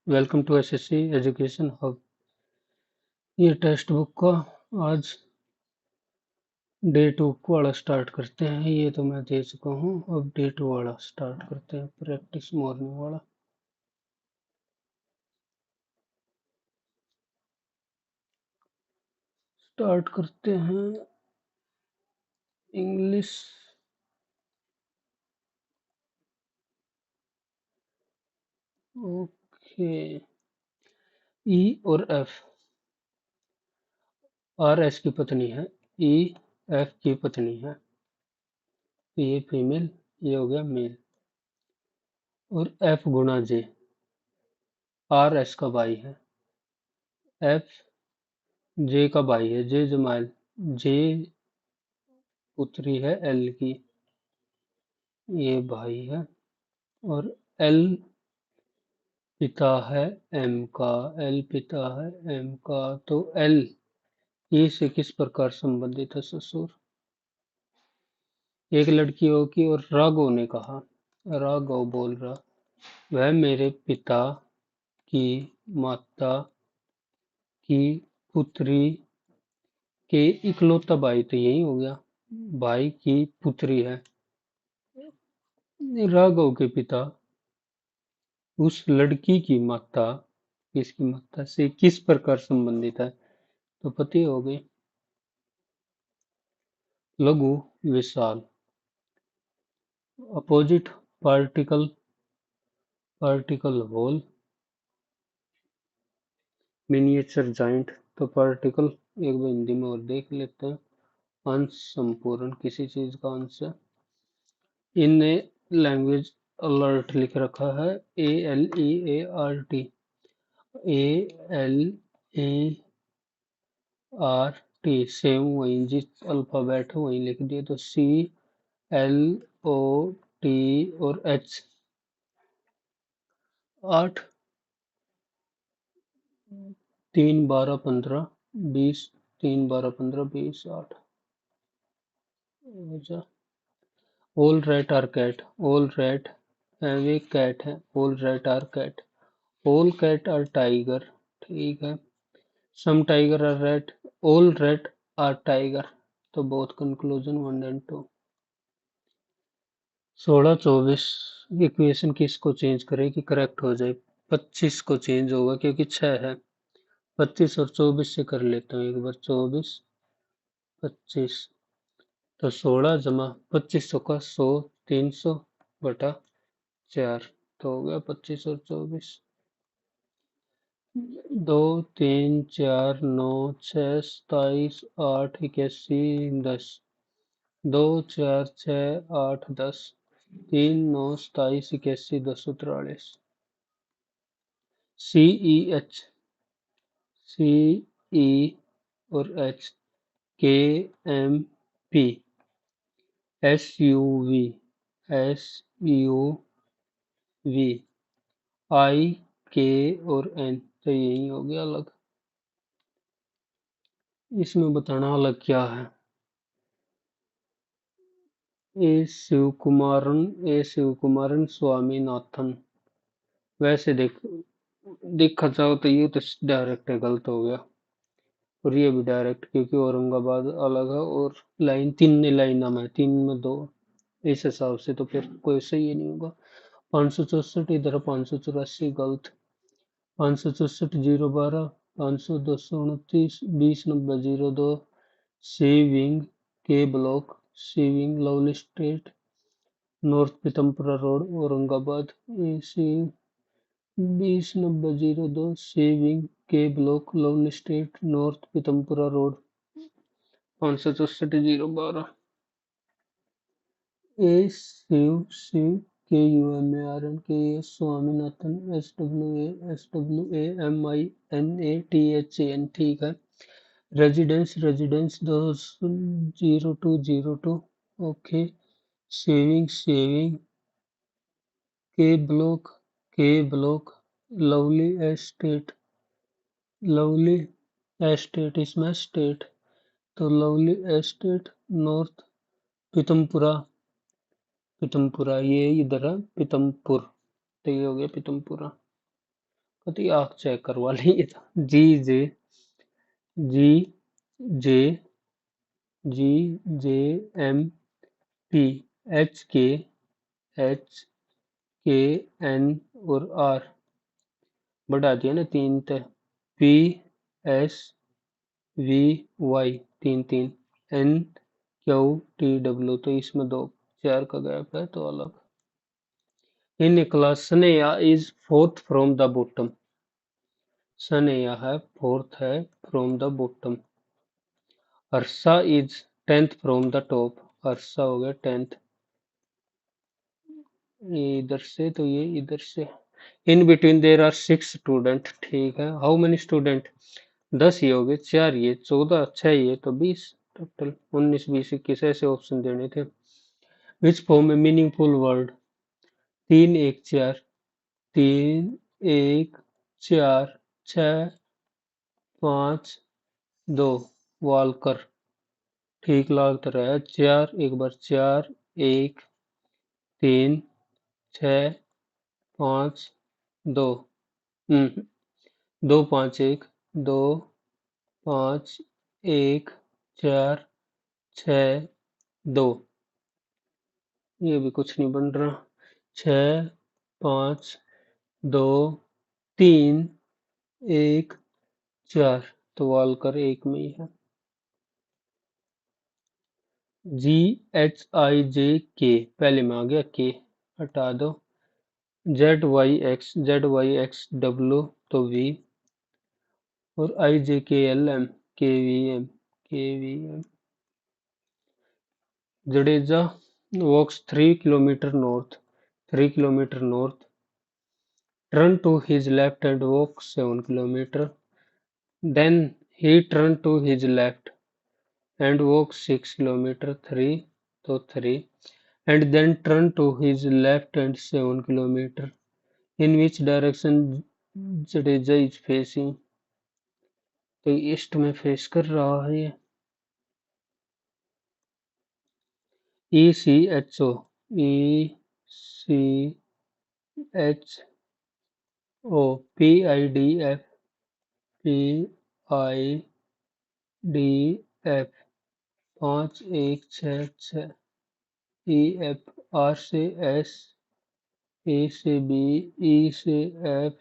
Welcome to SSC education hub. ये textbook का आज डे 2 वाला स्टार्ट करते हैं। ये तो मैं दे चुका हूँ, अब डे 2 वाला स्टार्ट करते हैं, प्रैक्टिस मॉर्निंग वाला। स्टार्ट करते हैं इंग्लिश। ओके। ई और एफ, आर एस की पत्नी है, ई एफ की पत्नी है। ये फीमेल, ये हो गया मेल। और एफ गुना जे, आर एस का भाई है, एफ जे का भाई है, जे जमाल, जे पुत्री है एल की, ये भाई है। और एल पिता है एम का, एल पिता है एम का। तो एल ई से किस प्रकार संबंधित है ससुर? एक लड़की हो की और राघव ने कहा, राघव बोल रहा, वह मेरे पिता की माता की पुत्री के इकलौता भाई, तो यही हो गया, भाई की पुत्री है। राघव के पिता उस लड़की की माता, किसकी माता से किस प्रकार संबंधित है? तो पति हो गए। लघु विशाल, opposite particle, particle whole, miniature giant. तो पार्टिकल एक बार हिंदी में और देख लेते हैं। अंश संपूर्ण, किसी चीज का अंश है। इनने लैंग्वेज अलर्ट लिख रखा है, ALEART, ALERT, सेम वही जिस अल्फाबेट है वही लिख दिया। तो CLOT और H, 8, 3 12 15 20, 3 12 15 20 8। All rat are cat, all rat वे कैट है, all rat are cat, all cat are tiger, ठीक है। Some tiger are rat, all rat are tiger. तो बोथ कंक्लूजन 1 एंड 2। 16 24 इक्वेशन किसको चेंज करे कि करेक्ट हो जाए? 25 को चेंज होगा क्योंकि 6 है। 25 और 24 से कर लेता हूँ एक बार। 24 25, तो 16 जमा 2500 का 100, 300 बटा 4, तो हो गया 25 और 24। 2 3 4 9 6 27 8 81 10, 2 4 6 8 10, 3 9 27 81 10 43। CEH, CE और H, KMP, SUV, SUV, IK और N। तो यही हो गया अलग। इसमें बताना अलग क्या है। ए शिव कुमारन स्वामीनाथन। वैसे देखा जाओ तो ये तो डायरेक्ट है, गलत हो गया। और ये भी डायरेक्ट, क्योंकि औरंगाबाद अलग है और लाइन तीन ने लाइन में है, तीन में दो, इस हिसाब से तो फिर कोई सही ही नहीं होगा। 564 इधर, 584 गलत। 564 012, 500 229, 20 90 02। Saving K block, saving lovely street, north Pitampura road Aurangabad, AC 20 90 02। Saving K block, lovely street, north Pitampura road, 564 012। A Shiv KUMARN, KS Swaminathan, SWAMINATHAN, ठीक है। Residence 0202, okay. Saving K block, lovely estate, lovely estate इसमें स्टेट, तो lovely estate, north Pitampura, Pitampura ये इधर है पीतमपुर, तो ये हो गया पीतमपुरा। पति आँख चेक करवा ली था। जी जे जी जे जी जे एम पी एच के एन और आर बढ़ा दिया ना तीन थे। पी एस वी वाई तीन तीन एन क्यू टी डब्ल्यू तो इसमें दो चार का गैप है तो अलग। In class Saneya is fourth from the bottom. Saneya है फोर्थ है from the bottom. Arsha is tenth from the top. Arsha हो गया टेंथ। ये इधर से तो ये इधर से। In between there are six student. ठीक है। How many student? 10 ये हो गए, 4 ये, 14, 6 ये तो 20 टोटल। 19 20 21 ऐसे ऑप्शन देने थे। Which form A meaningful word? 3 1 4 3 1 4 6 5 2 Walker. ठीक लग रहा है। 4 एक बार 4 1 3 6 5 2 2 5 1 2 5 1 4 6 2। ये भी कुछ नहीं बन रहा। 6 5 2 3 1 4 तो वालकर एक में ही है। जी एच आई जे के पहले में आ गया के हटा दो। जेड वाई एक्स डब्ल्यू तो वी और I J K L M K V M. Jadeja walks 3 kilometre north. 3 kilometre north. Turn to his left and walk 7 kilometers. Then he turned to his left and walked 6 kilometers. 3 तो 3 and then turned to his left and 7 kilometers. In which direction Jadeja is facing? तो east में face कर रहा है ये। E C H O E C H O P I D F P I D F 5 1 6 6 E F R से S A से B E से F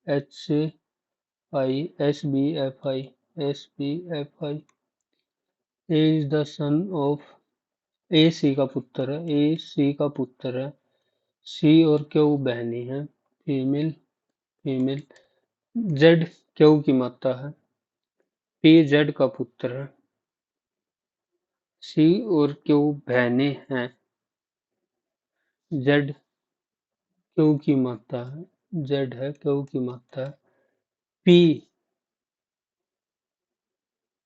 H से I S B F I. A is the son of. A C का पुत्र है। ए C का पुत्र है। सी और क्यू बहनी है। Female female. जेड क्यू की माता है। पी जेड का पुत्र है। सी और क्यू बहने हैं। जेड क्यू की माता है। जेड है क्यू की माता है। पी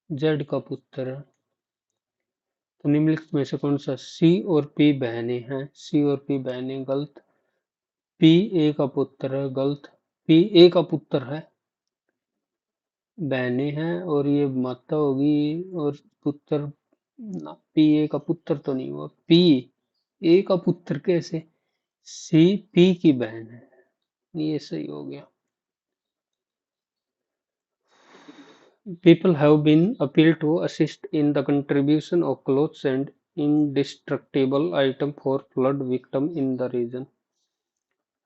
जेड का पुत्र है। तो निम्नलिखित में से कौन सा? सी और पी बहनें हैं। सी और पी बहनें गलत। पी ए का पुत्र है गलत। पी ए का पुत्र है। बहनें हैं और ये माता होगी और पुत्र ना। पी ए का पुत्र तो नहीं हुआ। पी ए का पुत्र कैसे? सी पी की बहन है। ये सही हो गया। People have been appealed to assist in the contribution of clothes and indestructible items for flood victims in the region.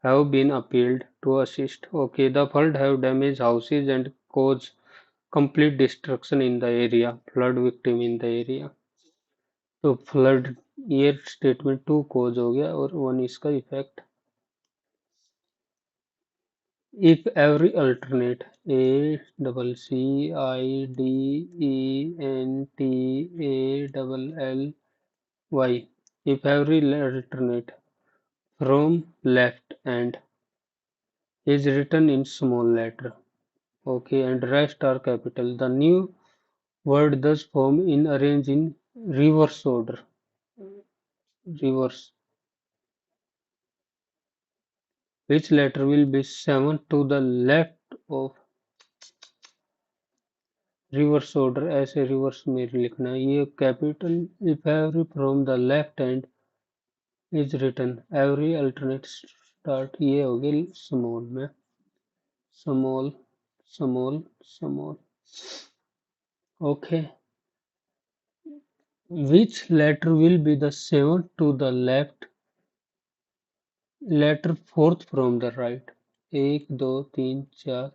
Have been appealed to assist. Okay, the flood have damaged houses and caused complete destruction in the area. Flood victim in the area. तो flood ये statement 2 कोज हो गया और 1 इसका effect. If every alternate A double C I D E N T A double L Y. If every alternate from left and is written in small letter, okay, and rest are capital, the new word thus form in arrange in reverse order. Reverse. Which letter will be 7 to the left of reverse order? ऐसे reverse में लिखना है। ये capital. If every from the left hand is written every alternate start. ये हो गई small में। small, small, small. Okay. Which letter will be the seventh to the left, letter fourth from the right? एक दो तीन चार.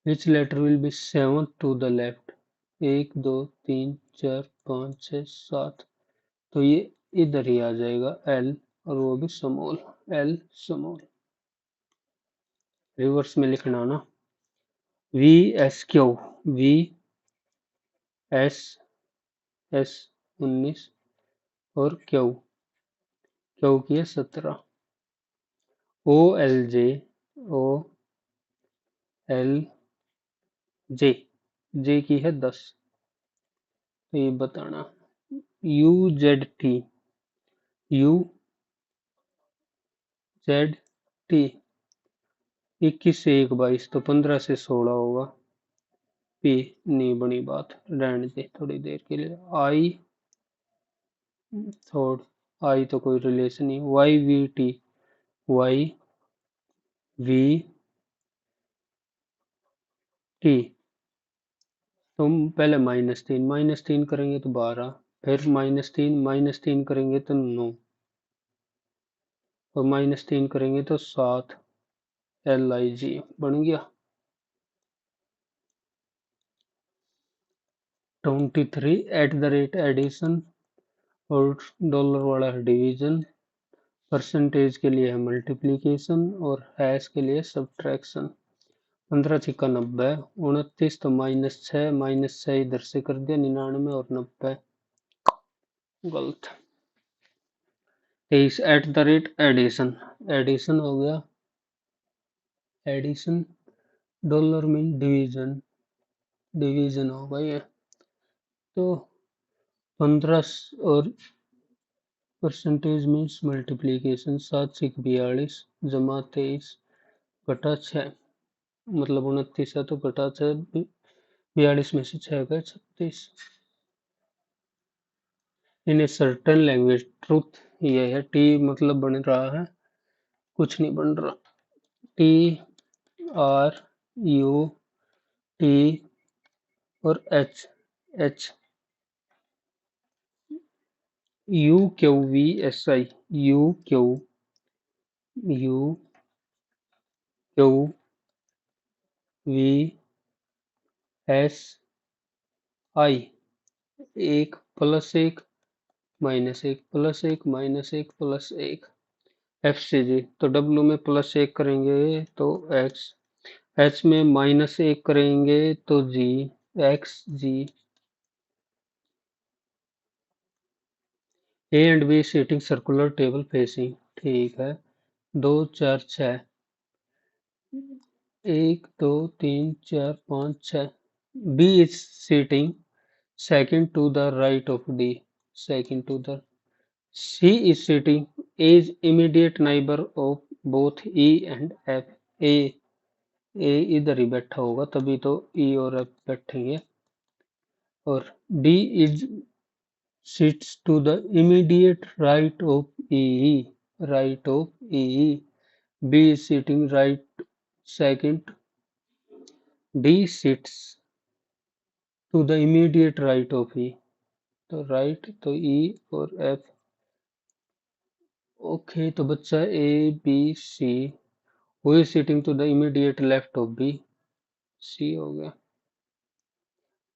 Which letter will be seventh to the left? एक दो तीन चार पाँच छः सात. तो ये इधर ही आ जाएगा एल, और वो भी स्मॉल. L small. रिवर्स में लिखना ना. V S Q. V S S 19 और क्यू. क्यू की है 17. O L J. O L J. जे की है 10. तो ये बताना. You Z T. You Z T. 21 से 1 22, तो 15 से 16 होगा. पी नहीं बनी बात, रहने दे थोड़ी देर के लिए. आई थोड़. आई तो कोई रिलेशन नहीं. Why we T. Why we T. तुम पहले -3 करेंगे तो 12, फिर -3 करेंगे तो 9, और -3 करेंगे तो 7. एल आई जी बन गया. 23 @एडिशन, और डॉलर वाला है डिवीजन. परसेंटेज के लिए है मल्टीप्लीकेशन, और हैश के लिए सब्ट्रैक्शन. 15 छिक्का 90. 29 तो -6 इधर से कर दिया. 99 और 90 गलत. 23 एडिशन. एडिशन हो गया. एडिशन. डॉलर में डिवीजन. डिवीजन होगा ये. तो 15 और परसेंटेज मीन्स मल्टीप्लीकेशन. 7 × 42 जमा 23 घटा 6. मतलब 29 है तो घटा 6. 42 में से 6 गए 36. इन ए सर्टेन लैंग्वेज ट्रूथ. ये है टी मतलब बन रहा है. कुछ नहीं बन रहा. टी आर यू टी और H. H U Q V S I. U Q. U Q V S I. 1 + 1 -1 + 1 -1 + 1. F C G. तो डब्ल्यू में +1 करेंगे तो एक्स. एच में -1 करेंगे तो G. X G. A and B sitting circular table facing. ठीक है. 2 4 6. 1 2 3 4 5 6. B is sitting second to the right of D. Second to the. C is sitting is immediate neighbor of both E and F. A इधर ही बैठा होगा तभी तो E और F बैठेंगे. और D is sits to the immediate right of E. Right of E. B is sitting right second. D sits to the immediate right of E. तो right तो E और F. ओके. तो बच्चा A B C. Who is sitting to the immediate left of B. C हो गया.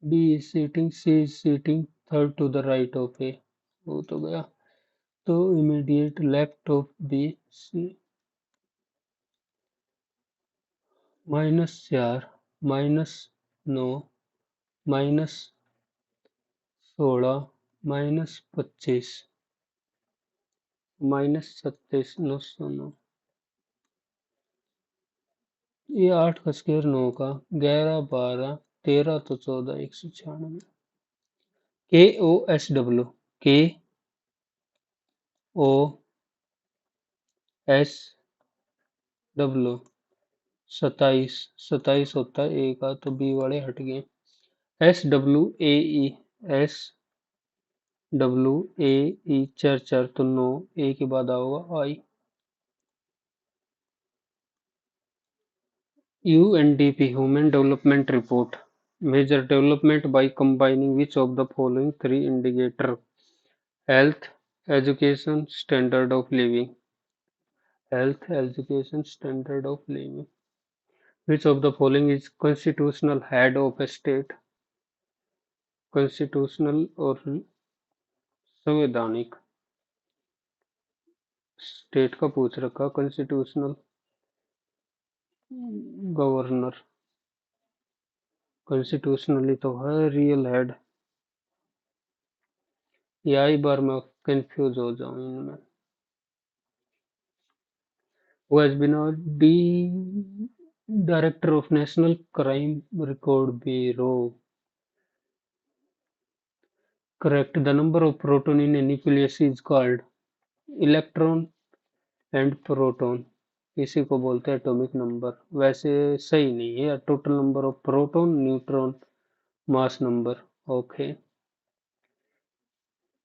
B is sitting. C is sitting third to the right of A. वो तो गया. तो immediate left of B C. -4 -9 -16 -25 -27 909. ये 8 का स्क्वायर 9 का. 11 12 13 तो 14 196. के ओ एस डब्ल्यू. के ओ एस डब्ल्यू. 27 होता है ए का, तो बी वाले हट गए. S W A E. S W A E 4 4 तो 9. ए के बाद आओगा आई. UNDP Human Development Report measure development by combining which of the following three indicators: health, education, standard of living. Health, education, standard of living. Which of the following is constitutional head of a state? Constitutional और संवैधानिक? State का पूछ रखा, constitutional governor, constitutionally तो है real head. यही बार मैं confuse हो जाऊं इनमें। Who has been a director of National Crime Record Bureau? Correct. The number of proton in a nucleus is called electron and proton. इसी को बोलते हैं एटॉमिक नंबर। वैसे सही नहीं है, total number of proton, neutron, mass number. Okay,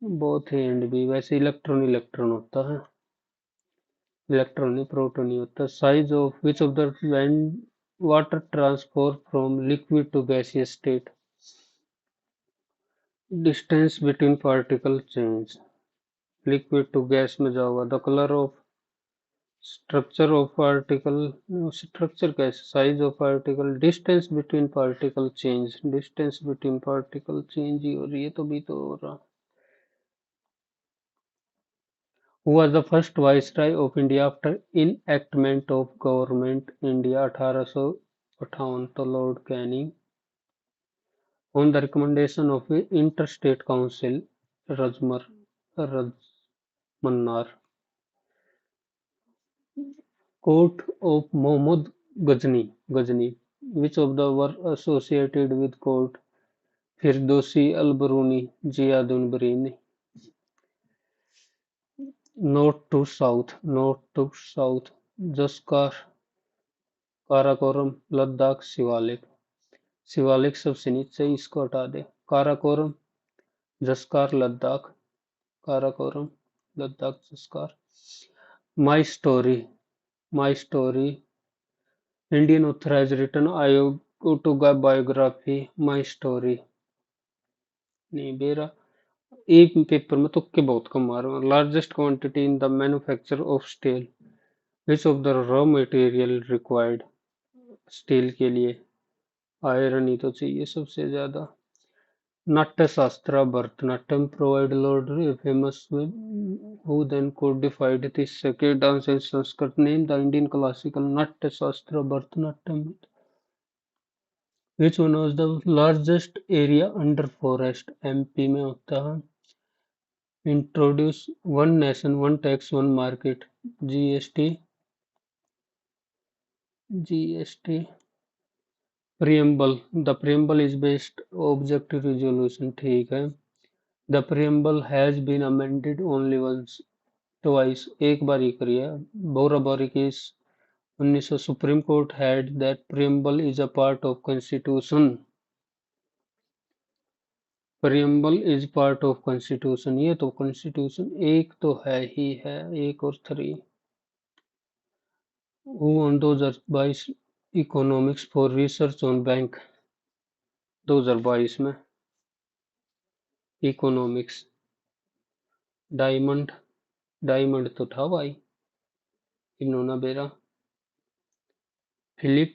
both A and B. वैसे electron electron होता है, इलेक्ट्रॉन नहीं, प्रोटॉन नहीं होता। Size of which of the when water transfer from liquid to gaseous state? Distance between particle change. Liquid to gas में जाओगा। The colour of structure of particle, structure कैसे, size of particle, distance between particle change, distance between particle change ही हो रही है, तो भी तो हो रहा। Who was the first viceroy of India after enactment of government India 1858? तो Lord Canning. On the recommendation of interstate council रजमर Rajamannar. Court of Mohammad Ghazni, which of the were associated with Court Firdausi Al-Biruni, Ziauddin Biruni? North to south, Zaskar, Karakoram, Ladakh, Shivalik. Shivalik सबसे नीचे, इसको हटा दे। Karakoram, Zaskar, Ladakh, Karakoram, Ladakh, Zaskar. My story, my story, Indian author has written autobiography, my story. नहीं बेरा, एक paper में तुक्के बहुत कम मार रहा हूँ। Largest quantity in the manufacture of steel, which of the raw material required? Steel के लिए आयरन ही तो चाहिए सबसे ज्यादा। नाट्य शास्त्र Bharatanatyam provide Lord famous who then codified this sacred dance in Sanskrit. Name the Indian classical नाट्य शास्त्र Bharatanatyam. Which one was the largest area under forest? MP में होता है। Introduce one nation one tax one market, GST, GST। Preamble, the preamble is based objective resolution, ठीक है। The preamble has been amended only once, twice, एक बार ही करी है। Berubari case 1900। Supreme court had that preamble is a part of constitution, preamble is part of constitution। ये तो constitution एक तो है ही है, एक और 3। Who won 2022 economics for research on bank? 2022 में इकोनॉमिक्स, डायमंड, डायमंड तो था भाई, इन्होंने बेरा। फिलिप,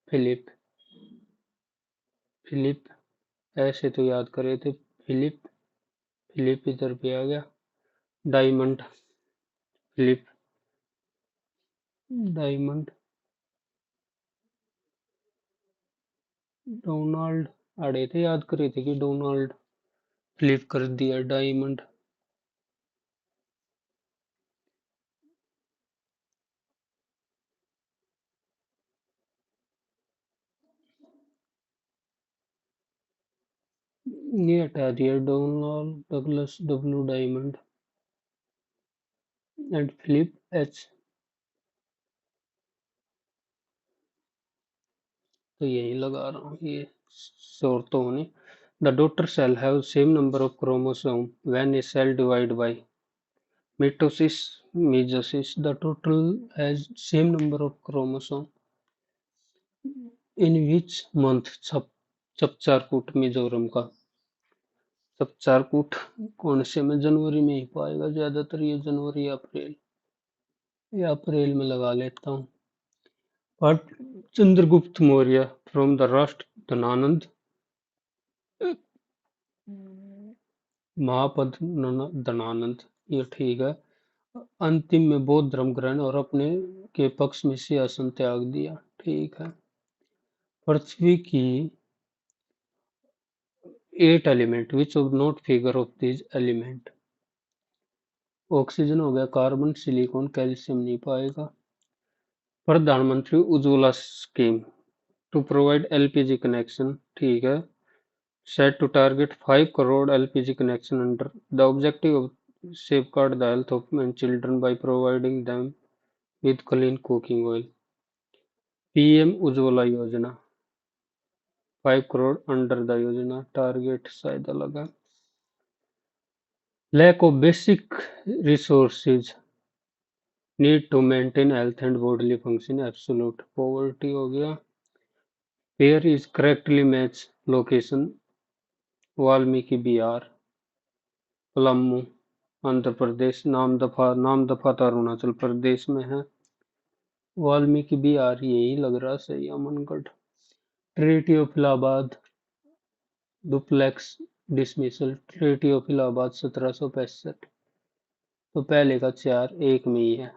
फिलिप, फिलिप, ऐसे तो याद करे थे। फिलिप, फिलिप इधर पे आ गया। डायमंड, फिलिप, डायमंड, डोनाल्ड, अड़े थे, याद करे थे कि डोनाल्ड, फिलिप कर दिया डायमंड। ये हटा दिया, Donald Douglas W Diamond and Philip H. तो यही लगा रहा हूँ, ये शोर तो होने। The daughter cell have same number of chromosome when a cell divide by mitosis, meiosis। The total has same number of chromosome in which month Chapcharkut Mizoram का चपचारकूट कौन से में जनवरी में ही पाएगा ज्यादातर ये या अप्रैल में लगा लेता हूँ। और चंद्रगुप्त मौर्य फ्रॉम द राष्ट्र धनानंद महापद धनानंद ये ठीक है। अंतिम में बौद्ध धर्म ग्रहण और अपने के पक्ष में सिंहासन त्याग दिया ठीक है। पृथ्वी की 8 element which of not figure of this element oxygen हो गया कार्बन सिलिकॉन कैल्शियम नहीं पाएगा। प्रधानमंत्री Ujjwala scheme to provide LPG connection ठीक है। Set to target 5 crore LPG connection under the objective of safeguard the health of men children by providing them with clean cooking oil. PM Ujjwala Yojana 5 crore under the Yojana target शायद अलग है। Lack of basic resources need to maintain health and bodily function absolute poverty हो गया। Where is correctly match location Valmiki Bihar Palamu Andhra Pradesh Namdapha तो अरुणाचल प्रदेश में है। वाल्मीकि बिहार यही लग रहा सही Amangarh. Treaty of Allahabad duplex dismissal treaty of Allahabad 1765 तो पहले का 4 1 में ही है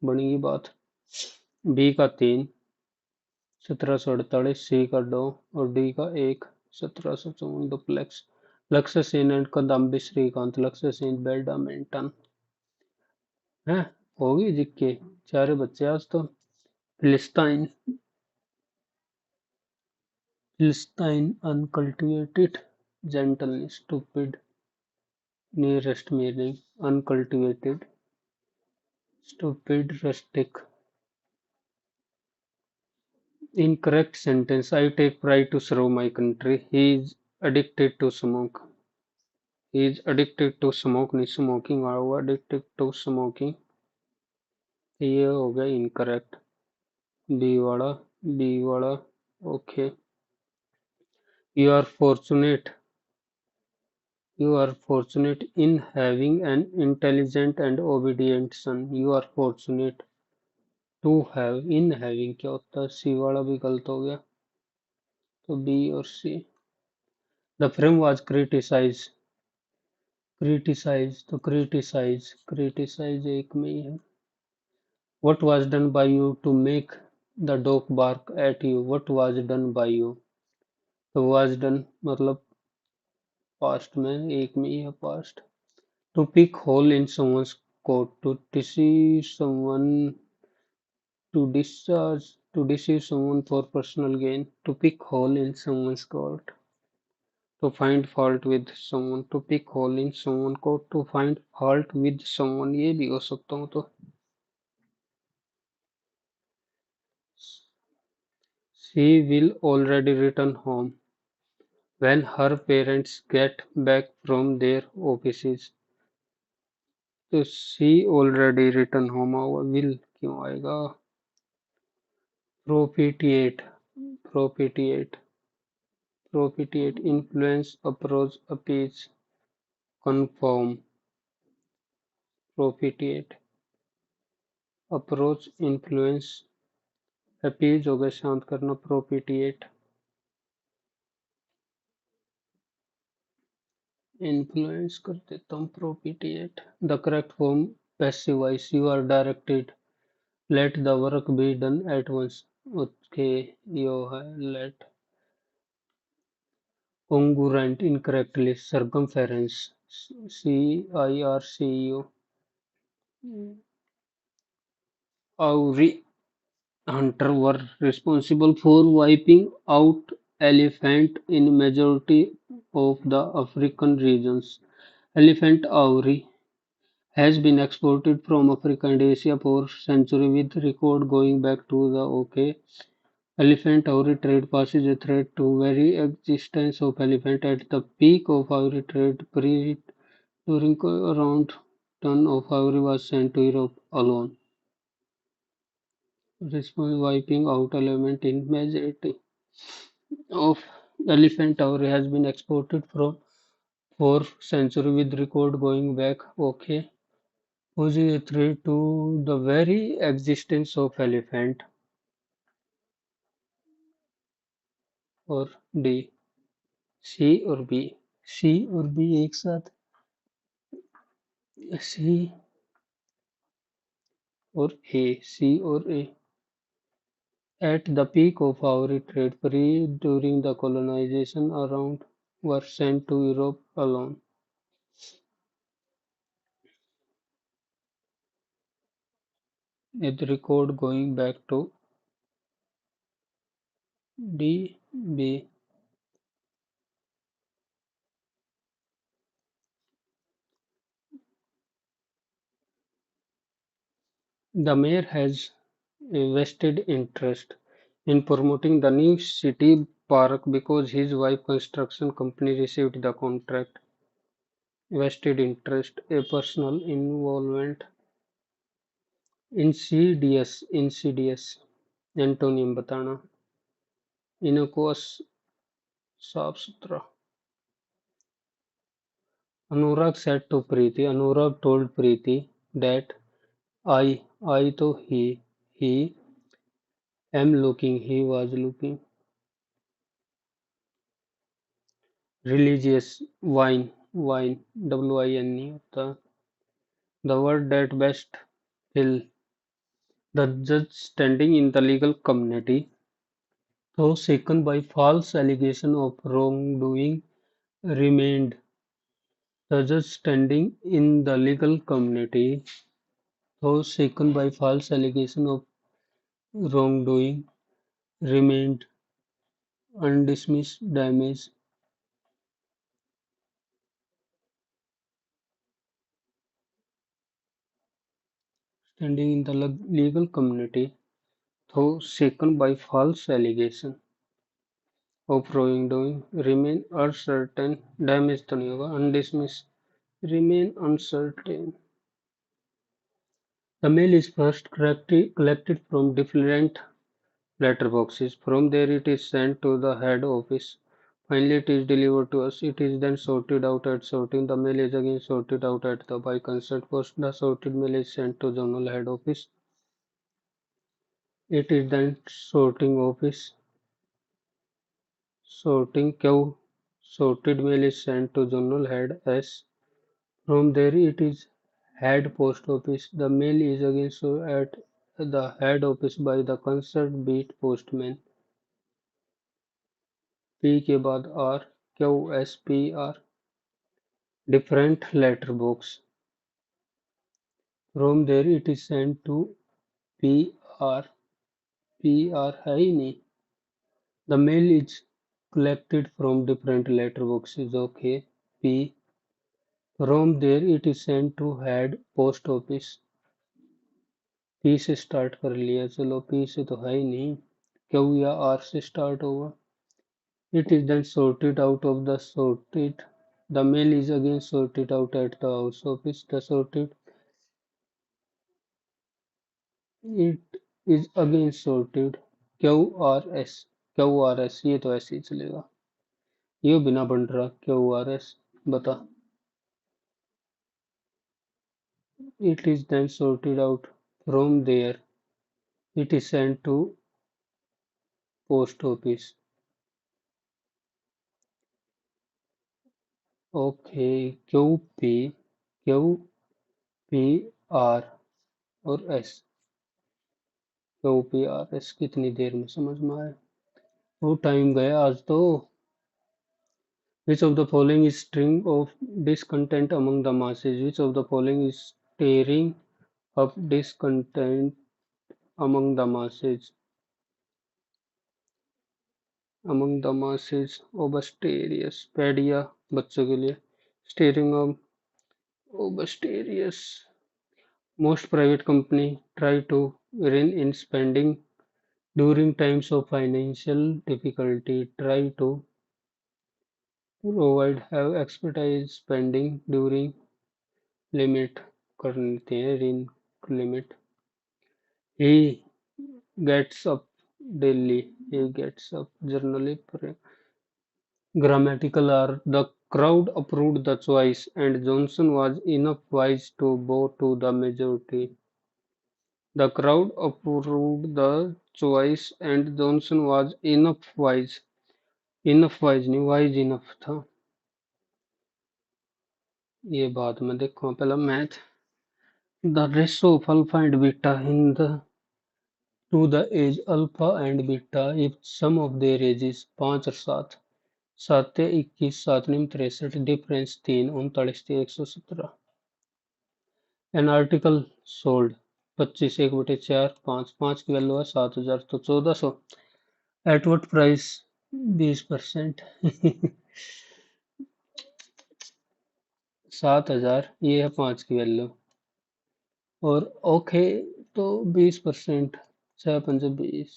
बनेगी बात। बी का 3 1748 सी का 2 और डी का 1 1754 डुप्लेक्स। लक्ष्य सेन एंड कदम्बी श्रीकांत लक्ष्य सेन बैडमिंटन है होगी जिक्के चारे बच्चे आज तो। Philistine uncultivated gentleness stupid nearest meaning uncultivated stupid rustic incorrect sentence I take pride to serve my country he is addicted to smoke नहीं smoking होगा addicted to smoking ये हो गया incorrect बी वाला okay. You are fortunate in having an intelligent and obedient son. You are fortunate to have in having क्या होता है सी वाला भी गलत हो गया तो बी और सी। The film was criticize एक में ही है। What was done by you to make the dog bark at you? What was done by you? तो was done मतलब पास्ट में एक में ही है past. To pick hole in someone's coat, to deceive someone, to deceive someone for personal gain, to pick hole in someone's coat, to find fault with someone, to pick hole in someone's coat, to find fault with someone ये भी हो सकता हूँ तो। She will already return home when her parents get back from their offices. तो she already return home होगा will क्यों आएगा। Propitiate influence approach appease conform propitiate approach influence appease हो गया शांत करना propitiate influence कर देता हूँ propitiate। The correct form passive voice you are directed let the work be done at once okay यो है let। Congruent incorrectly circumference CIRCU Auri hunter were responsible for wiping out elephant in majority of the African regions. Elephant Auri has been exported from Africa and Asia for centuries with record going back to the OK. Elephant Auri trade poses a threat to very existence of elephant. At the peak of Auri trade, during around ton of ivory was sent to Europe alone. Response wiping out element in majority of elephant tower has been exported from 4th century with record going back. Okay. Poses a threat to the very existence of elephant, or D, C और B, C और B एक साथ, C और A, C और A. At the peak of our trade during the colonization, around were sent to Europe alone. With record going back to D, B. The mayor has a vested interest in promoting the new city park because his wife construction company received the contract. Vested interest, a personal involvement. Insidious antonym बताना. Innocuous साफ सुथरा. Anurag said to Preeti, Anurag told Preeti that I तो he am looking, he was looking. Religious, wine, wine होता. The word that best fill the judge standing in the legal community, though shaken by false allegation of wrongdoing, remained. The judge standing in the legal community, though shaken by false allegation of wrongdoing, remained undismissed damage. Standing in the legal community, though shaken by false allegation of wrongdoing, remain uncertain. Damage तो नहीं होगा. Undismissed, remain uncertain. The mail is first collected from different letterboxes. From there it is sent to the head office. Finally it is delivered to us. It is then sorted out at sorting. The mail is again sorted out at the by concert post. The sorted mail is sent to journal head office. It is then sorting office. Sorting Q. Sorted mail is sent to journal head S. From there it is head post office. The mail is again sorted at the head office by the concerned beat postman. P के बाद R, Q S P R. Different letterbox. From there it is sent to P R. P R है ही नहीं. The mail is collected from different letterboxes. Okay. P. From there it is sent to head post office. P से start कर लिया. चलो P से तो है ही नहीं. Q या R से start होगा. It is then sorted out of the sorted. The mail is again sorted out at the house office. The sorted. It is again sorted. QRS. QRS ये तो ऐसे ही चलेगा. ये बिना बन रहा. QRS बता. It is then sorted out. From there it is sent to post office. Okay. QPR और S. QPRS कितनी देर में समझ में आया. वो टाइम गया आज तो. Which of the following is string of discontent among the masses? Which of the following is stirring up discontent among the masses? Among the masses, obstreperous, pedia बच्चों के लिए. Stirring up, obstreperous. Most private company try to rein in spending during times of financial difficulty. Try to provide have expertise spending during limit कर देते हैं rin limit. He gets up daily. He gets up generally. Grammatical are the crowd approved the choice, and Johnson was enough wise to bow to the majority. The crowd approved the choice, and Johnson was enough wise. Enough wise नहीं wise enough था ये बाद में देखो पहला math the ratio of alpha and beta in the two the age alpha and beta if sum of their age is 5 और 7 7 21 7 निम 63 difference 3 39 117 an article sold 25 1/4 5 5 की वैल्यू है 7,000 तो 1400 एट व्हाट प्राइस 20% 7,000 ये है 5 की वैल्यू और ओके तो 20% 6 पंजे 20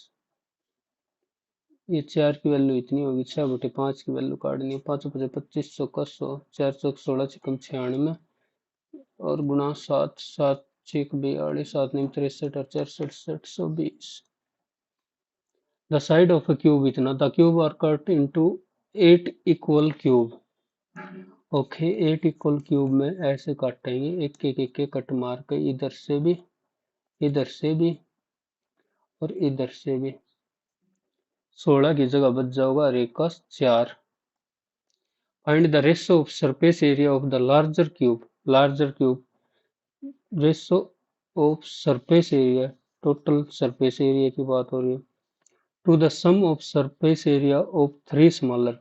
ये 4 की वैल्यू इतनी होगी 6/5 की वैल्यू काटनी है 5 5 25 100 4 चौक 16 चिकम 96 और गुणा 7 7 6 42 7 9 63 और 4 6720 the side of a cube इतना the cube are cut into 8 equal cube okay 8 equal cube में ऐसे काटेंगे एक एक कट मार के इधर से भी और इधर से भी 16 की जगह बच जाओगा और एक का 4 find the ratio of surface area of the larger cube ratio of surface area total surface area की बात हो रही है to the sum of surface area of three smaller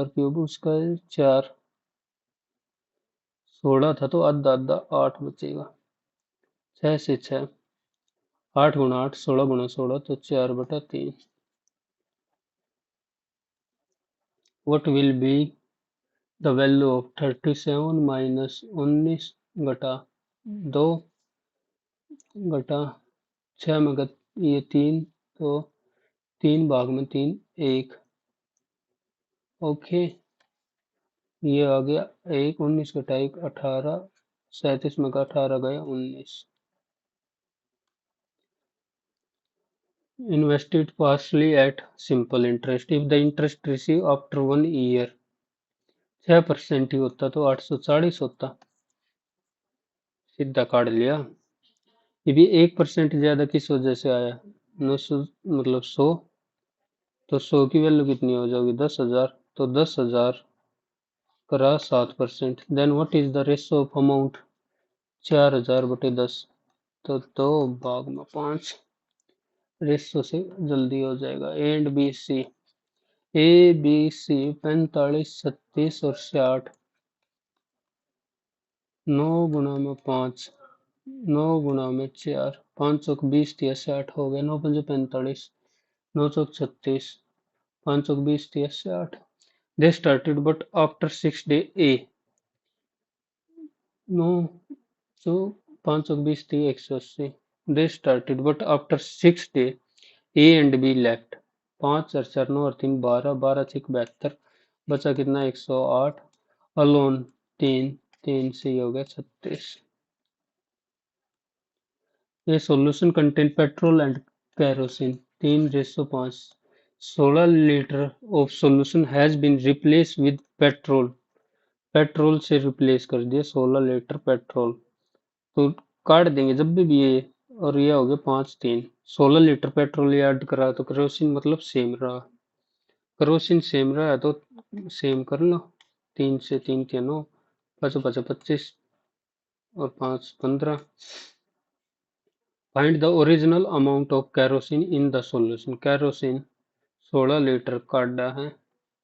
cube उसका 4 16 था तो आधा आधा 8 बचेगा 6 से 6 8 गुणा 8 16 गुणा 16 तो 4/3 what will be the value of 37 minus 19 घटा 2 घटा 6 में ये 3 तो 3 भाग में 3 1 ओके ये आ गया 1 19 घटा 1 18 37 में का 18 गया 19 invested partially at simple interest if the interest received after 1 year 6% ही होता तो 840 होता सीधा काट लिया ये भी 1% ज्यादा किस वजह से आया 900 मतलब 100 तो 100 की वैल्यू कितनी हो जाएगी 10,000 तो 10,000 करा 7% then what is the ratio of amount 4,000/10 तो 2 भाग में 5 रेशो से जल्दी हो जाएगा ए बी सी 45 36 और 60 9 गुणा में 5 9 गुणा में 4 5 चौक 20 दिया 60 हो गया 9 पंजे 45 9 चौक 36 5 चौक 20 दिया 60 they started but after 6 day a 9 so 5 चौक 20 दिया 180 they started but after 6 day a and b left 5 और 4 9 और 3 12 12 6 72 बचा कितना 108 अलोन 3 3 से हो गया 36 ये solution contain petrol and kerosene 3:5 16 litre of solution has been replace with petrol से रिप्लेस कर दिया 16 लीटर पेट्रोल तो काट देंगे जब भी ये और ये हो गया 5 3 16 लीटर पेट्रोल ऐड करा तो केरोसिन मतलब सेम रहा केरोसिन सेम रहा तो सेम कर लो 3 से 3 के 9 5 5 25 और 5 15 find the original amount of kerosene in the solution kerosene 16 litre काटा है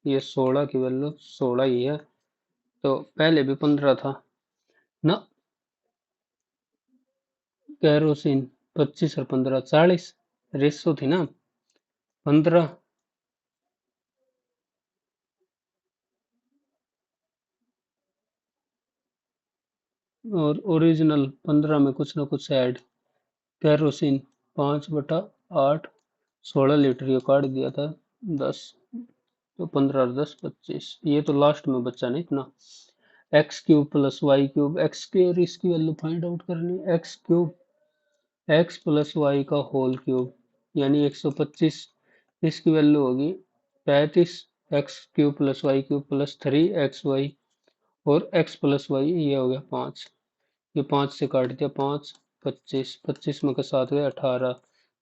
ये 16 की वैल्यू 16 ही है तो पहले भी 15 था ना केरोसिन 25 और 15 40 रेशो थी ना 15 और ओरिजिनल 15 में कुछ ना कुछ ऐड केरोसिन 5/8 16 लीटर ये काट दिया था 10 तो 15 और 10 25 ये तो लास्ट में बचा नहीं इतना x³ + y³ x² इसकी वैल्यू फाइंड आउट करनी x³ एक्स प्लस वाई का होल क्यूब यानी 125, इसकी वैल्यू होगी 35 x cube plus y cube plus 3xy और एक्स प्लस वाई ये हो गया 5। ये 5 से काट दिया 5, 25, 25 में के साथ गए 18,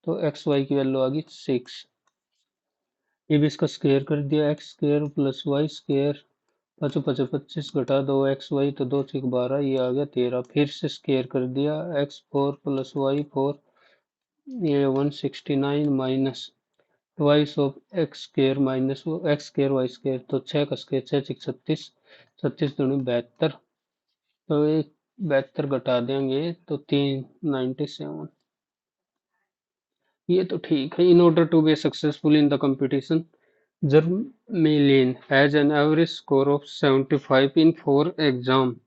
तो एक्स वाई की वैल्यू आ गई 6। ये भी इसका स्क्वायर कर दिया, X square plus Y square, पचो पचो 25 घटा 2xy तो 2 6 12, ये आ गया 13। फिर से स्क्वायर कर दिया, x four plus y four, ये 169 minus twice of x square minus x square y square, तो 6 का स्क्वायर 6 6 36, 36 दूनी 72, तो एक 72 घटा देंगे तो 397। ये तो ठीक है। In order to be successful in the competition, Jermaline has an average score of 75 in 4 exams.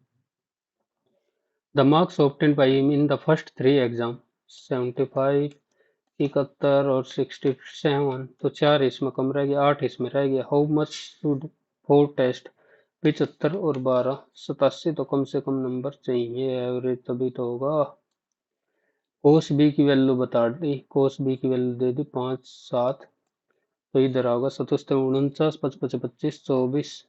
The marks obtained by him in the first 3 exams, 75, 71 और 67, तो 4 इसमें कम रह गया, 8 इसमें रह गया। हाउ मच शुड 4 टेस्ट, 75 और 12, 87, तो कम से कम नंबर चाहिए एवरेज, तभी तो होगा। कोस बी की वैल्यू बता दी, कोस बी की वैल्यू दे दी 5 7, तो इधर होगा 77 49 55 25 24।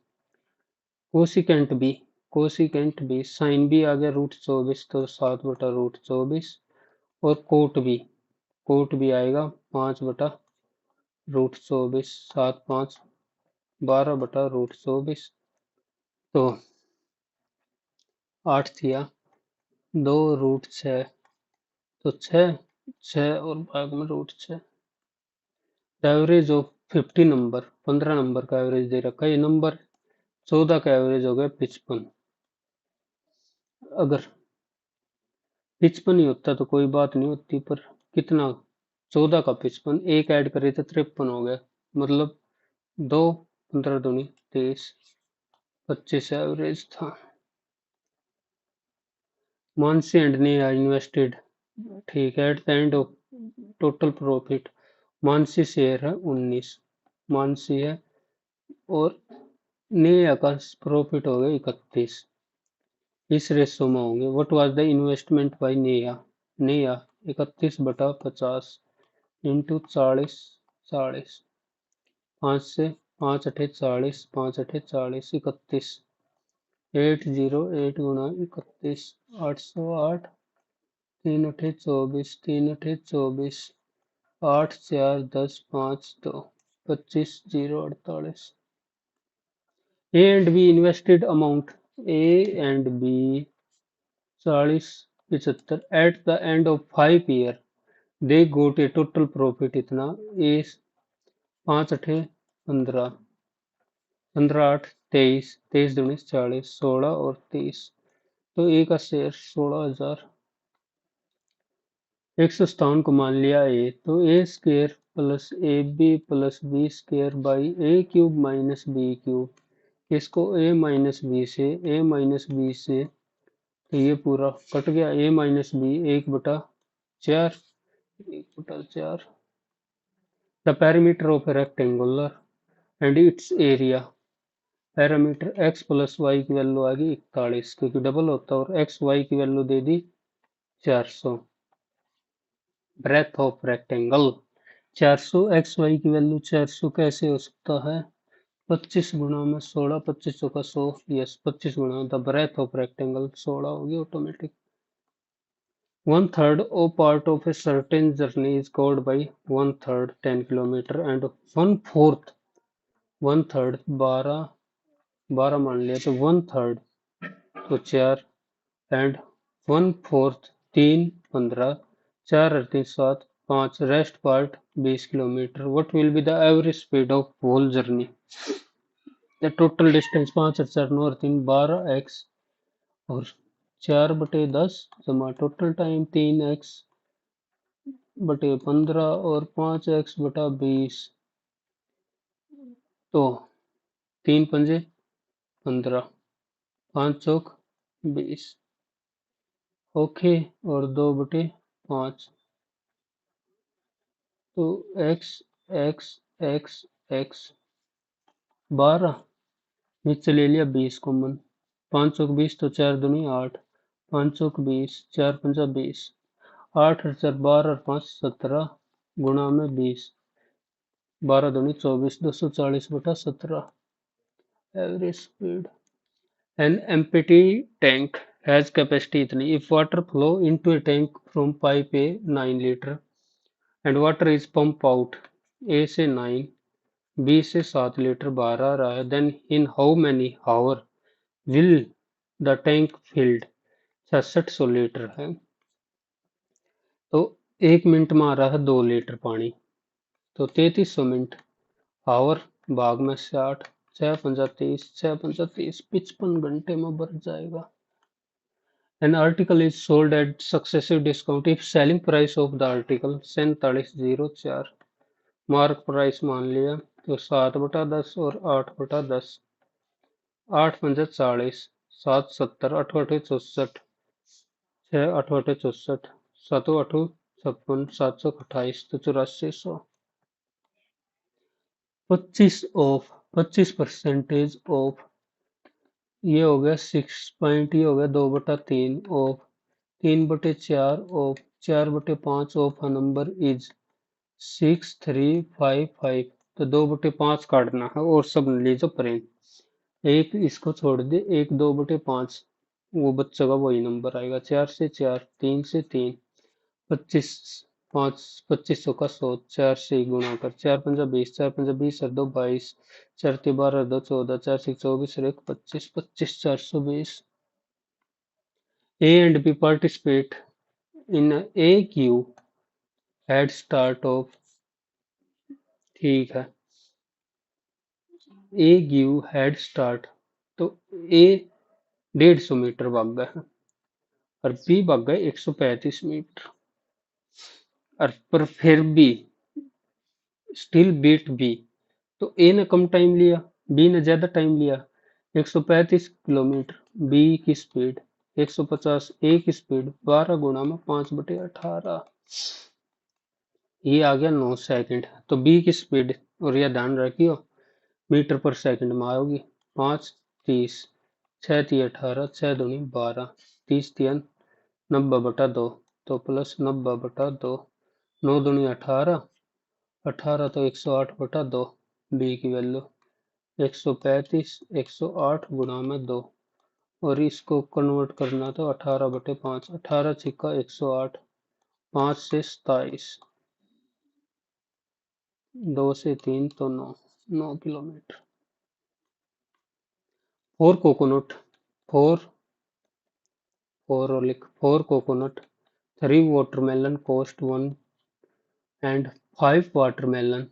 Cosecant B, cosecant B sine B आ गया √24, तो 7/√24, और कोट भी आएगा 5/√24, 7 5 12/√24, तो 8 थिया 2√6, तो 6 6 और भाग में √6। एवरेज ऑफ 50 नंबर, 15 नंबर का एवरेज दे रखा है, ये नंबर 14 का एवरेज हो गया 55। अगर 55 ही होता तो कोई बात नहीं होती, पर कितना, 14 का 55, एक ऐड करे तो 53 हो गया, मतलब 2 15 दूनी 23, 25 एवरेज था। मानसी एंड नेहा इन्वेस्टेड, ठीक है, eight the end of total profit, Mansi share है 19, मानसी है, और नेहा का प्रॉफिट हो गया 31, इस रेशो में होंगे। What was the investment by Neha, Neha 31/50 into 40 40, 5 से 5 अठे 40, 5 अठे 40, 31, 808 गुणा 31, 808, 3 अठे 24, 3 अठे 24, 8 4 10 5 2, 25 0 48। A and B invested amount, A and B 40 75, at the end of 5 year they got a total profit इतना, ए 5 अठे 15, 15 8 23, 23 दूनी 40, 16 और 30, तो ए का शेयर 16,000। 157 को मान लिया ए, तो A square plus A B plus B square by A cube minus B cube, इसको ए माइनस बी से, तो ये पूरा कट गया, A minus B 1/4, 1/4। The perimeter of a rectangular and its area, perimeter X plus Y की value आ गई 41, क्योंकि डबल होता है, और एक्स वाई की वैल्यू दे दी 400। Breadth of rectangle 400, X Y की वैल्यू 400 कैसे हो सकता है, 25 गुणा में 16, 25 का 100, यस 25 गुणा, द ब्रेथ ऑफ रेक्टेंगल 16 होगी automatic. 1/3 or part of a certain journey is covered by 1/3 10 kilometre and 1/4, 1/3 12, 12 मान लिया तो 1/3 तो 4, एंड 1/4 3 15, 4 और 3 7 5, rest part 20 kilometre. What will be the average speed of whole journey, the total distance 5 और 4 9 और 3 12x और 4/10 जमा टोटल टाइम 3x/15 और 5x/20, तो 3 पंजे 15, 5 चौक 20, ओके, और 2/5, तो x x x x 12, नीचे ले लिया 20 कॉमन, 5 चौक 20, तो 4 दूनी 8, 5 चौक 20, 4 पंजा 20, 8 हजार 12 और 5 17 गुणा में 20, 12 दूनी 24, 240/17 average speed. An empty tank has capacity इतनी। If water flow into a tank from pipe A 9 liter and water is pumped out A से 9, B से 7 लीटर बाहर आ रहा है, then in how many hour will the tank filled? 6600 litre है, तो 1 minute में आ रहा है 2 लीटर पानी, तो 3300 मिनट, आवर भाग में 60, 6 पंजा 30, 55 घंटे में भर जाएगा। An article is sold at successive discount if selling price of the article 4704 mark price मान लिया, तो 7/10 और 8/10, 8 पंजा 40, 7 70, 8 8 64, 6 8 8 64, 7 8 56, 728, तो 8400। 25 ऑफ, 25% ऑफ, ये हो गया 6 पॉइंट, ये हो गया 2/3 of, 3/4 of, 4/5 of a number is 6355, तो 2/5 काटना है और सब लीजिए प्रेम, एक इसको छोड़ दे, एक 2/5, वो बच्चेगा वही नंबर आएगा। 4 से 4, 3 से 3, 25, 5 2500 का 100, 4 से गुणा कर, 4 पंजा 20, 4 पंजा 20 और 2 22, 4 3 12, 2 14, 4 6 24 और 1 25, 25 420। A and B participate in a AQ head start of, ठीक है, ए गिव हेड स्टार्ट, तो ए 150 मीटर भाग गए और बी भाग गए 135 मीटर, और पर फिर भी स्टिल बीट बी, तो ए ने कम टाइम लिया, बी ने ज्यादा टाइम लिया। 135 किलोमीटर बी की स्पीड, 150 ए की स्पीड, 12 गुणा में 5/18, ये आ गया 9 सेकंड। तो बी की स्पीड, और यह ध्यान रखियो मीटर पर सेकंड में आओगी, 5 30, 6 3 18, 6 दूनी 12, 30 3 90/2, तो प्लस 90/2, 9 दूनी 18, 18 तो 108/2, बी की वैल्यू 135, 108 गुणा में 2, और इसको कन्वर्ट करना तो 18/5, 18 छिक्का 108, 5 से 27, 2 से 3 तो 9 kilometre. Four coconut, four four coconut, 3 watermelon cost 1 and 5 watermelon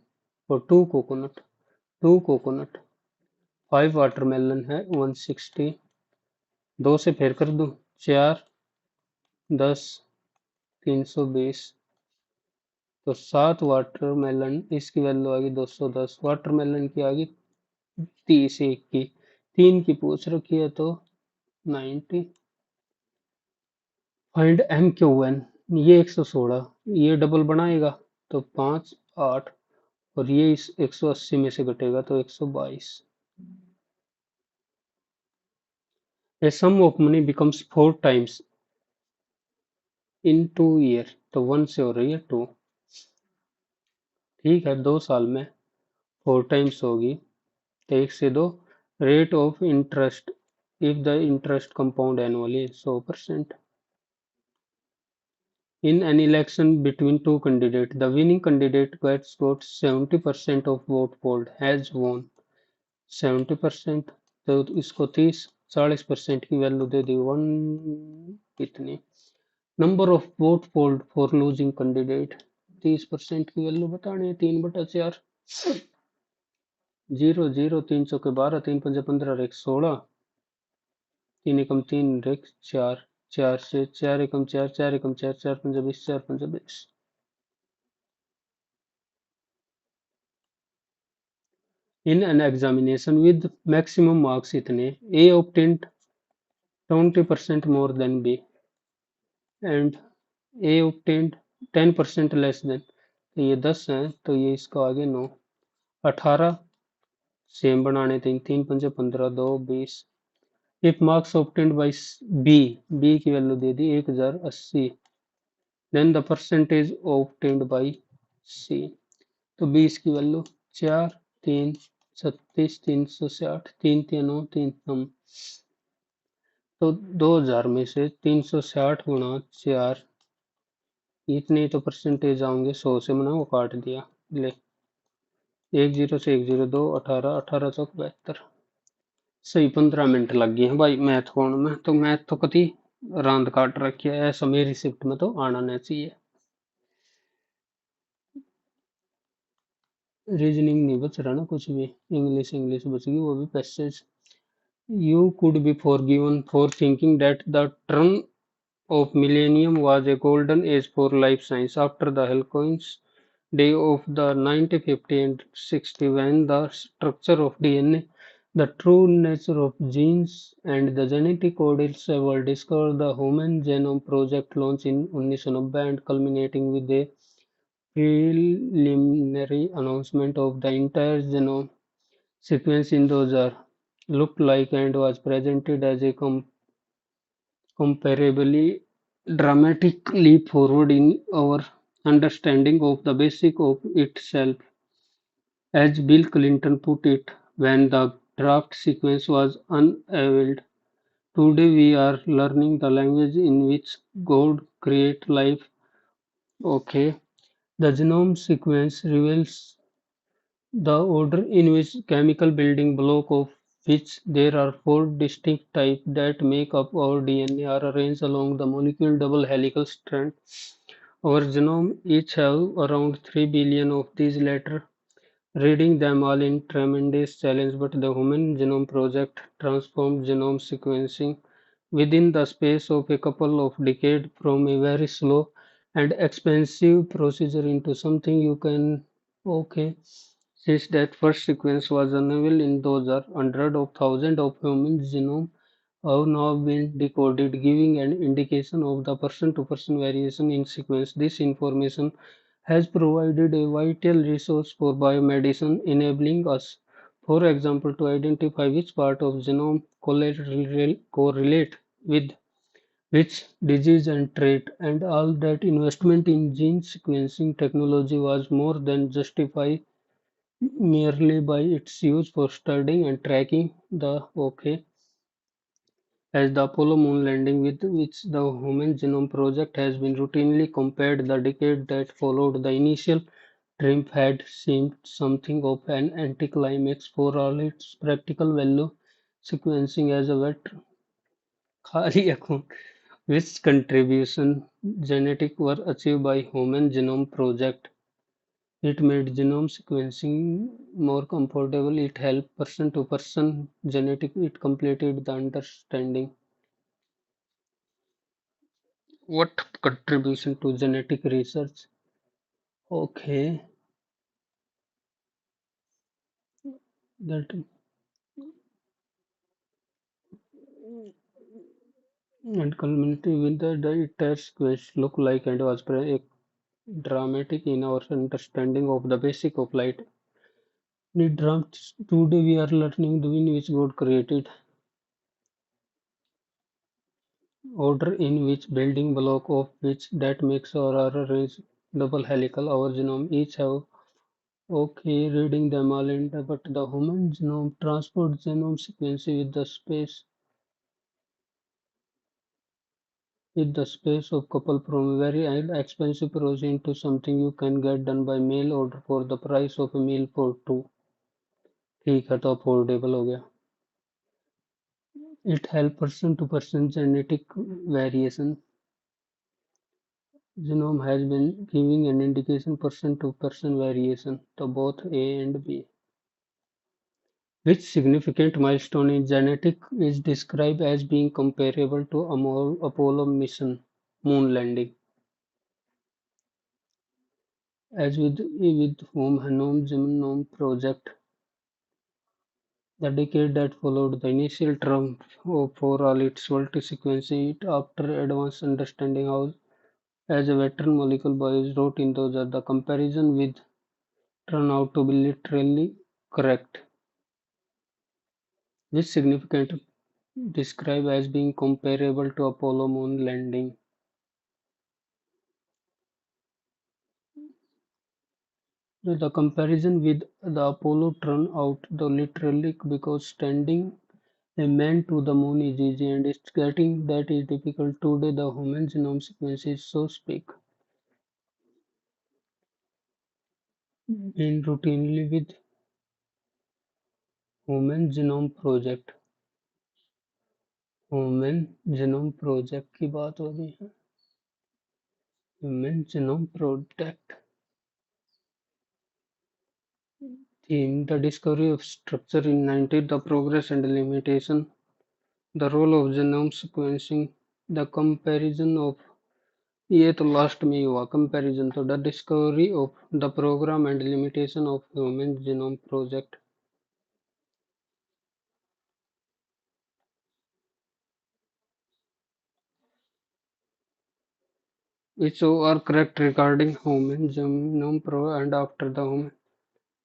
for 2 coconut, 2 coconut, 5 watermelon है 160, 2 से फेर कर दूं, 4 10 320, तो 7 वाटरमेलन, इसकी वैल्यू आ गई 210, वाटरमेलन की आ गई 30 एक की, 3 की पूछ रखी है तो 90। फाइंड एम क्यू एन, ये 116, ये डबल बनाएगा तो 5 8, और ये इस 180 में से घटेगा तो 122। A sum of money becomes 4 times in 2 year, तो 1 से हो रही है 2, ठीक है, 2 साल में 4 टाइम्स होगी, तो 1 से 2, rate of interest if the interest compound annually 100%। In an election between two candidates, the winning candidate gets got 70% of vote polled has won 70%, तो इसको 30 40% की वैल्यू दे दी, 1 कितनी, number of vote polled for losing candidate, 30% की value बतानी है, 3/4, 0 0 3 चौके 12, 3 पंजे 15 और 1 16, 3 एकम 3 और 1 4, 4 से 4 एकम 4, 4 एकम 4, 4 पंजे 20, 4 पंजे 20। In an examination with maximum marks इतने, A obtained 20% more than B and A obtained 10% less than, तो ये 10 है, तो ये इसका आगे 9, 18 सेम बनाने थे, 3 पंजे 15, 2 20। If marks obtained by B, B की वैल्यू दे दी 1080, then the percentage obtained by C. तो 20 की वैल्यू 4, 3, 36, 360, 3 3 9, 3 हम। तो 2000 में से 360 गुणा 4, इतने तो परसेंटेज आएंगे। 100 से मैंने वो काट दिया। ले, एक जीरो से एक जीरो, दो, 18, 18 चौक 72। सही 15 मिनट लग गए हैं भाई मैथ होने में। तो मैथ तो कति रांद काट रखी है, ऐसा मेरी शिफ्ट में तो आना नहीं चाहिए। रीजनिंग नहीं बच रहा ना कुछ भी, इंग्लिश इंग्लिश बच गई, वो भी passage. You could be forgiven for thinking that the turn of millennium was a golden age for life science after the Holocaust day of the 1950 and 60, when the structure of DNA, the true nature of genes, and the genetic codes were discovered. The Human Genome Project launched in 1990 and culminating with a preliminary announcement of the entire genome sequence in those are looked like and was presented as a comparably dramatic leap forward in our understanding of the basic of itself. As Bill Clinton put it when the draft sequence was unveiled, today we are learning the language in which God created life. Okay, the genome sequence reveals the order in which chemical building block of which there are four distinct types that make up our DNA are arranged along the molecule double helical strand. Our genome each have around 3 billion of these latter. Reading them all in tremendous challenge, but the Human Genome Project transformed genome sequencing within the space of a couple of decades from a very slow and expensive procedure into something you can okay. Since that first sequence was unveiled in those are hundreds of thousands of human genomes have now been decoded, giving an indication of the person-to-person variation in sequence. This information has provided a vital resource for biomedicine, enabling us, for example, to identify which part of genome correlate with which disease and trait, and all that investment in gene sequencing technology was more than justified merely by its use for studying and tracking the okay. As the Apollo moon landing, with which the Human Genome Project has been routinely compared, the decade that followed the initial triumph had seemed something of an anticlimax for all its practical value. Sequencing as a wet खाली account, which contribution genetic were achieved by Human Genome Project. It made genome sequencing more comfortable. It helped person-to-person genetic. It completed the understanding. What contribution to genetic research? Okay, that and culminating with the entire quest look like and was dramatic in our understanding of the basic of light. The drums today we are learning the in which God created order in which building block of which that makes our arrays double helical. Our genome each have okay reading them all in but the human genome transport genome sequence with the space of couple from very expensive process into something you can get done by mail order for the price of a meal for two. ठीक है तो affordable हो गया. It help person to person genetic variation. Genome has been giving an indication person to person variation to both A and B. Which significant milestone in genetics is described as being comparable to Apollo mission moon landing. As with Home Genome Genome Project, the decade that followed the initial term for all its multi-sequencing it after advanced understanding how as a veteran molecule biologist wrote in those are the comparison with turned out to be literally correct, which significant described as being comparable to Apollo moon landing. The comparison with the Apollo turned out the literally because standing a man to the moon is easy and it's getting that is difficult today. The human genome sequence is so big in routinely with Human Genome Project human genome project की बात हो रही है human genome project theme the discovery of structure in 90 the progress and limitation the role of genome sequencing the comparison of ये तो last में ही हुआ comparison तो the discovery of the programme and limitation of human genome project which are correct regarding human genome pro and after the human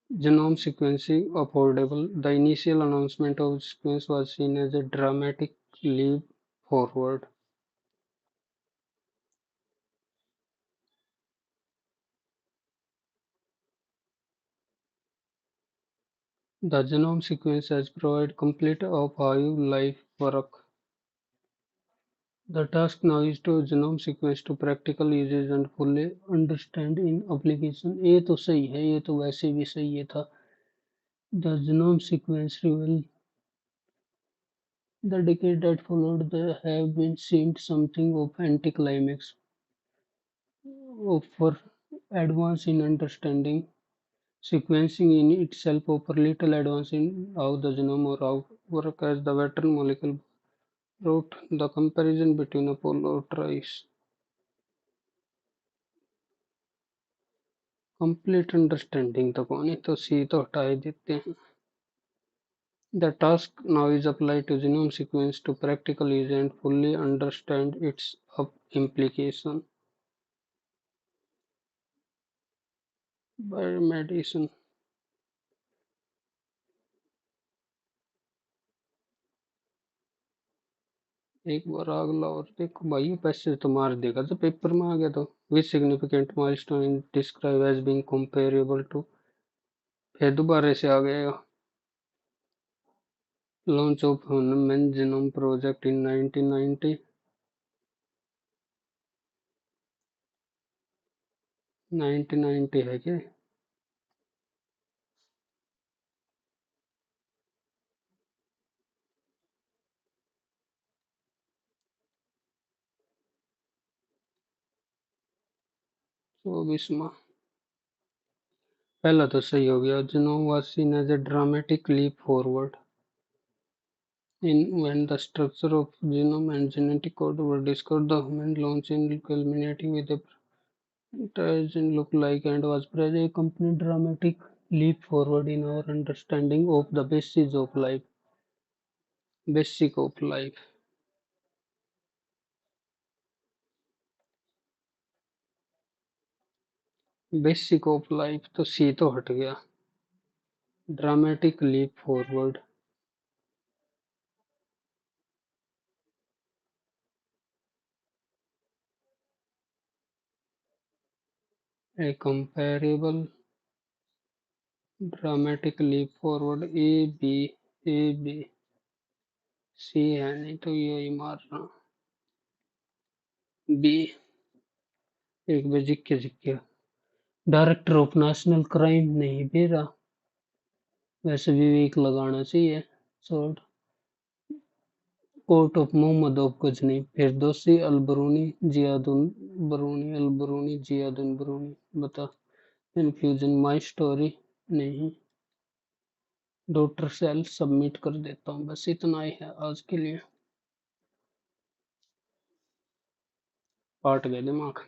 genome sequencing affordable. The initial announcement of sequence was seen as a dramatic leap forward. The genome sequence has provided complete of how life works. The task now is to genome sequence to practical uses and fully understand in application. ये तो सही है ये तो वैसे भी सही है था The genome sequence revealed the decade that followed the have been seemed something of anticlimax for advance in understanding. Sequencing in itself offers little advance in how the genome or how work as the veteran molecule brought the comparison between Apollo tries. Complete understanding तक होनी तो सी तो हटा ही देते हैं The task now is applied to genome sequence to practical use and fully understand its implication. Biomedicine एक बार अगला और देखो भाई पैसे तो मार देगा जब पेपर में आ गया तो which significant milestone in describe as being comparable to फिर दोबारा से आ गया launch of human genome project in 1990 1990 है क्या चौबीसवा पहला तो सही हो गया genome was seen as a dramatic leap forward in when the structure of genome and genetic code were discovered, the human launch in culminating with a protein look-alike and was a complete dramatic leap forward in our understanding of the basic of life. Basic of life तो सी तो हट गया dramatic leap forward a comparable dramatic leap forward A B C है नहीं तो यही मारना बी एक बजे जिक्के डायरेक्टर ऑफ नेशनल क्राइम नहीं बेरा वैसे विवेक लगाना चाहिए short court of Mohammad of Ghazni Firdausi Alberuni जियादुन बरूनी बता कन्फ्यूजन माई स्टोरी नहीं डॉक्टर सेल सबमिट कर देता हूँ बस इतना ही है आज के लिए पाट गए दिमाग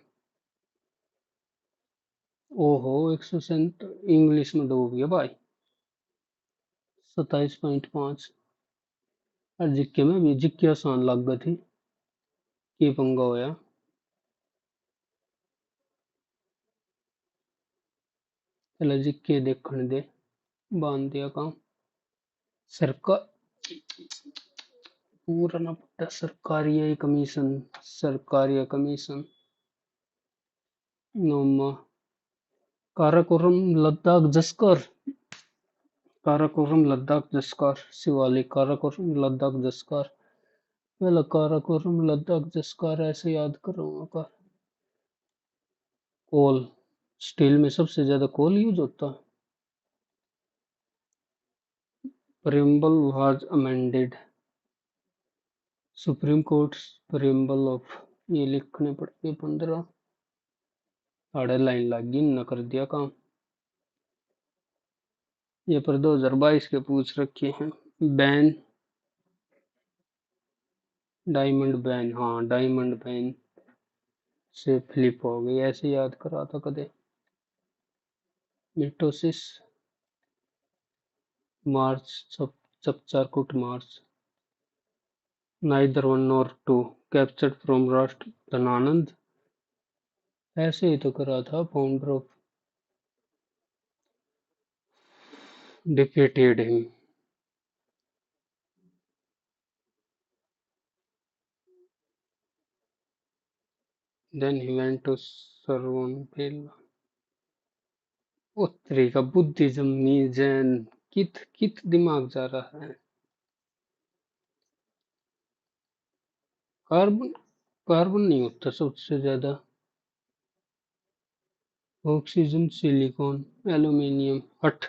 ओहो 100 इंग्लिश में डूब गया भाई 27.5 और जिक्के में भी जिक्के आसान लग गई थी की पंगा होया चलो जिक्के देखने दे बांध दिया काम सरकार पूरा ना पट्टा सरकारी कमीशन नोमा काराकोरम लद्दाख जस्कर, काराकोरम लद्दाख जस्कर, शिवालिक काराकोरम लद्दाख जस्कर। मैं काराकोरम लद्दाख जस्कर ऐसे याद कर रहा हूँ। कोल, स्टील में सबसे ज्यादा कोल यूज होता है। preamble was amended, supreme court preamble of, ये लिखने पड़ेंगे 15 आड़े लाइन लगी न कर दिया काम। ये पर 2022 के पूछ रखे हैं। बैन, डायमंड बैन, हाँ डायमंड बैन से फ्लिप हो गई, ऐसे याद करा था कदे। Mitosis, March, Chapcharkut March, neither one nor two, captured from राष्ट्र धनानंद, ऐसे ही तो करा था। Founder of, defeated him, then he went to serve on Bella। उत्तरी का बुद्धिज्म जैन, कित कित दिमाग जा रहा है। कार्बन, कार्बन नहीं होता सबसे ज्यादा। ऑक्सीजन, सिलिकॉन, एल्यूमिनियम, हट।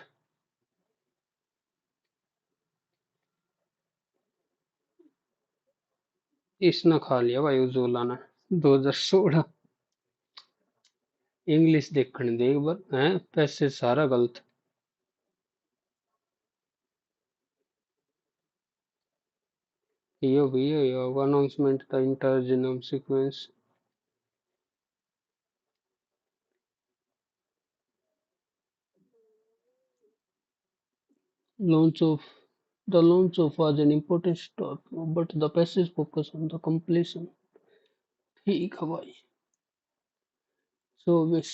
इसने खा लिया भाई उज्ज्वला ने 2016। इंग्लिश देखने दे एक बार, हैं पैसे सारा गलत। यो भैया यो announcement the entire genome sequence. launch of the launch of was an important start, but the passage focus on the completion। ठीक है भाई। So miss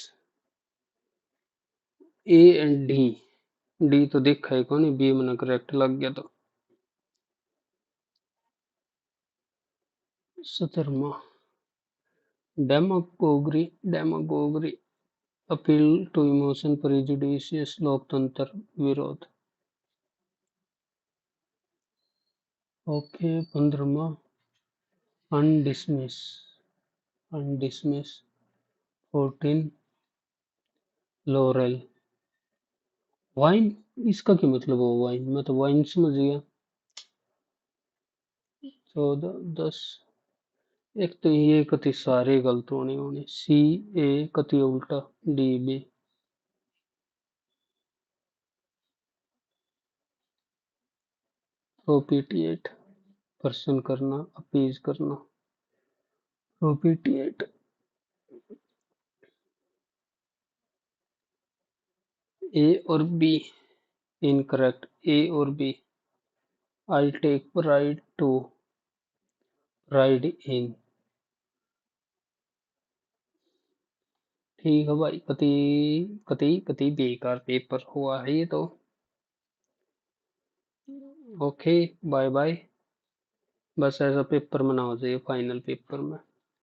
A and D, D तो देखा है कौन, बी में करेक्ट लग गया तो। 17वां, डेमागोगरी, डेमागोगरी, अपील टू इमोशन, प्रेजुडिशियस, लोकतंत्र, विरोध। ओके 15वां, अनडिसमिस, अनडिसमिस। 14, लॉरेल, वाइन, इसका क्या मतलब हो वाइन, मैं तो वाइन समझ गया। 14, 10, एक तो ये कति सारे गलत होने सी ए कति उल्टा, डी बी। प्रोपिटिएट, प्रसन्न करना, अपीज करना। प्रोपिटिएट, ए और बी इनकरेक्ट, ए और B. I take pride to, pride in. ठीक है भाई, कति कति कति बेकार पेपर हुआ है ये तो। Okay, bye bye. बस ऐसा पेपर में ना हो जाए फाइनल पेपर में।